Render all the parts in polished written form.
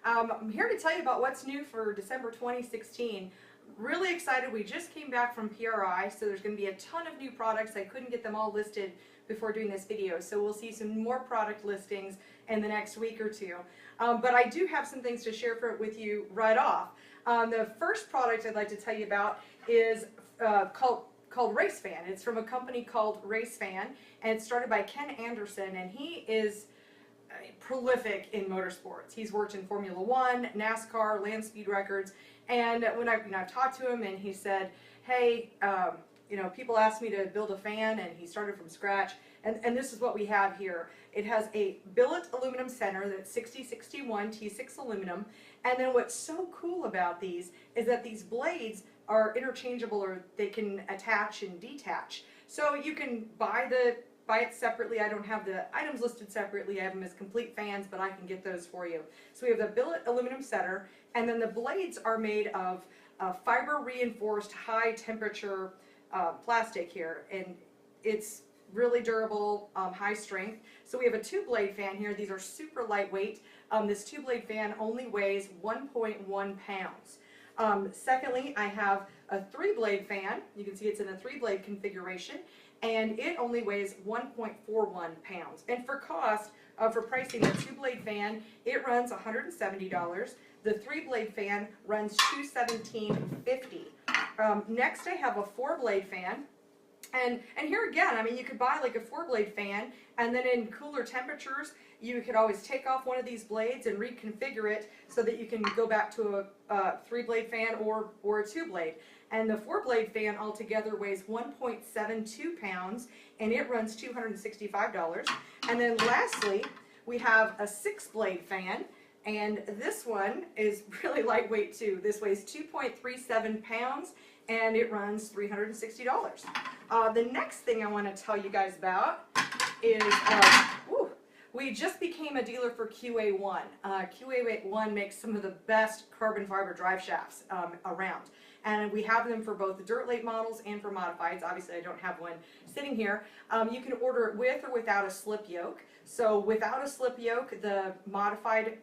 I'm here to tell you about what's new for December 2016. Really excited. We just came back from PRI, so there's going to be a ton of new products. I couldn't get them all listed before doing this video, so we'll see some more product listings in the next week or two. But I do have some things to share with you right off. The first product I'd like to tell you about is called Race Fan. It's from a company called Race Fan, and it's started by Ken Anderson, and he is prolific in motorsports. He's worked in Formula One, NASCAR, land speed records, and when I've talked to him, and he said, hey, people asked me to build a fan, and he started from scratch, and this is what we have here. It has a billet aluminum center that's 6061 T6 aluminum, and then what's so cool about these is that these blades are interchangeable, or they can attach and detach. So you can buy it separately. I don't have the items listed separately. I have them as complete fans, but I can get those for you. So we have the billet aluminum center, and then the blades are made of fiber reinforced high temperature plastic here, and it's really durable, high strength. So we have a two-blade fan here. These are super lightweight. This two-blade fan only weighs 1.1 pounds. Secondly, I have a three-blade fan. You can see it's in a three-blade configuration, and it only weighs 1.41 pounds. And for cost, for pricing, the two-blade fan, it runs $170. The three-blade fan runs $217.50. Next, I have a four-blade fan. And here again, I mean, you could buy like a four-blade fan, and then in cooler temperatures, you could always take off one of these blades and reconfigure it so that you can go back to a three-blade fan or a two-blade. And the four-blade fan altogether weighs 1.72 pounds, and it runs $265. And then lastly, we have a six-blade fan, and this one is really lightweight too. This weighs 2.37 pounds, and it runs $360. The next thing I want to tell you guys about is we just became a dealer for QA1. QA1 makes some of the best carbon fiber drive shafts around, and we have them for both the dirt late models and for modifieds. Obviously, I don't have one sitting here. You can order it with or without a slip yoke. So without a slip yoke, the modified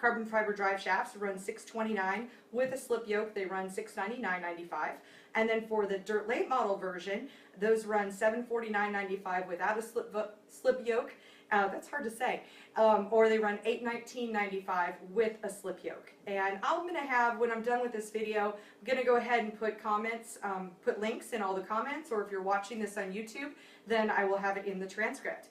carbon fiber drive shafts run $629. With a slip yoke, they run $699.95. And then for the dirt late model version, those run $749.95 without a slip yoke. That's hard to say. Or they run $819.95 with a slip yoke. And I'm going to have, when I'm done with this video, I'm going to go ahead and put comments, put links in all the comments, or if you're watching this on YouTube, then I will have it in the transcript.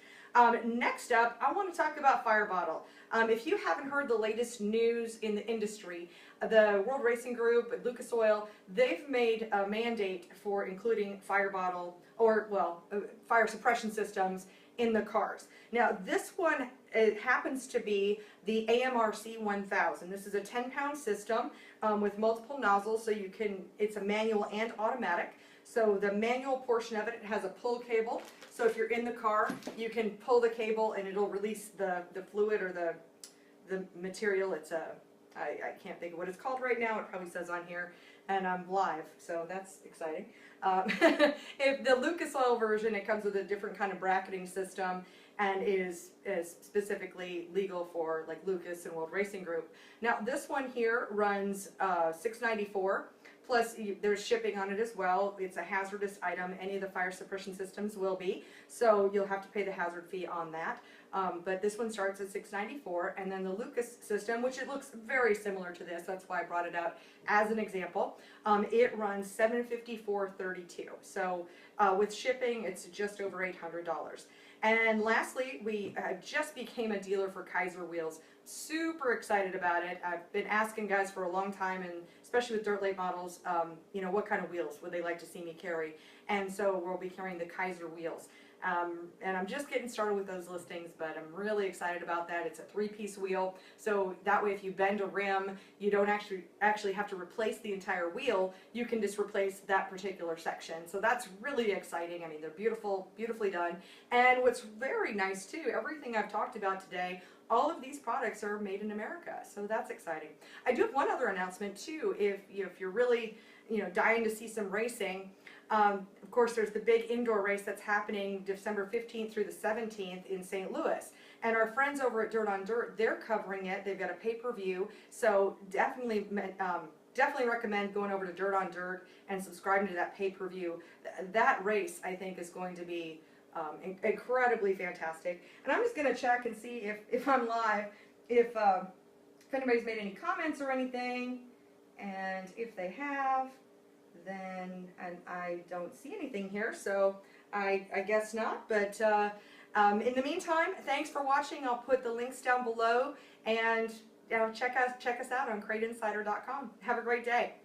Next up, I want to talk about Fire Bottle. If you haven't heard the latest news in the industry, the World Racing Group, Lucas Oil, they've made a mandate for including Fire Bottle, or well, fire suppression systems in the cars. Now this one, it happens to be the AMRC 1000. This is a 10-pound system with multiple nozzles, so you can, it's a manual and automatic. So the manual portion of it has a pull cable. So if you're in the car, you can pull the cable and it'll release the fluid or the material. It's a, I can't think of what it's called right now. It probably says on here, and I'm live, so that's exciting. If the Lucas Oil version, it comes with a different kind of bracketing system and is specifically legal for like Lucas and World Racing Group. Now this one here runs $694. Plus, there's shipping on it as well. It's a hazardous item. Any of the fire suppression systems will be. So you'll have to pay the hazard fee on that. But this one starts at $694. And then the Lucas system, which it looks very similar to this, that's why I brought it out as an example, it runs $754.32. So with shipping, it's just over $800. And lastly, we just became a dealer for Kaiser wheels. Super excited about it. I've been asking guys for a long time, and especially with dirt late models, what kind of wheels would they like to see me carry? And so we'll be carrying the Kaiser wheels. And I'm just getting started with those listings, but I'm really excited about that. It's a three-piece wheel, so that way if you bend a rim, you don't actually have to replace the entire wheel. You can just replace that particular section. So that's really exciting. I mean, they're beautifully done. And what's very nice too, everything I've talked about today, all of these products are made in America, so that's exciting. I do have one other announcement too. If you're really dying to see some racing, of course there's the big indoor race that's happening December 15th through the 17th in St. Louis. And our friends over at Dirt on Dirt, they're covering it. They've got a pay-per-view, so definitely recommend going over to Dirt on Dirt and subscribing to that pay-per-view. That race, I think, is going to be incredibly fantastic. And I'm just going to check and see if I'm live, if anybody's made any comments or anything. And if they have, then I don't see anything here, so I guess not. But in the meantime, thanks for watching. I'll put the links down below, and check us out on CrateInsider.com. Have a great day.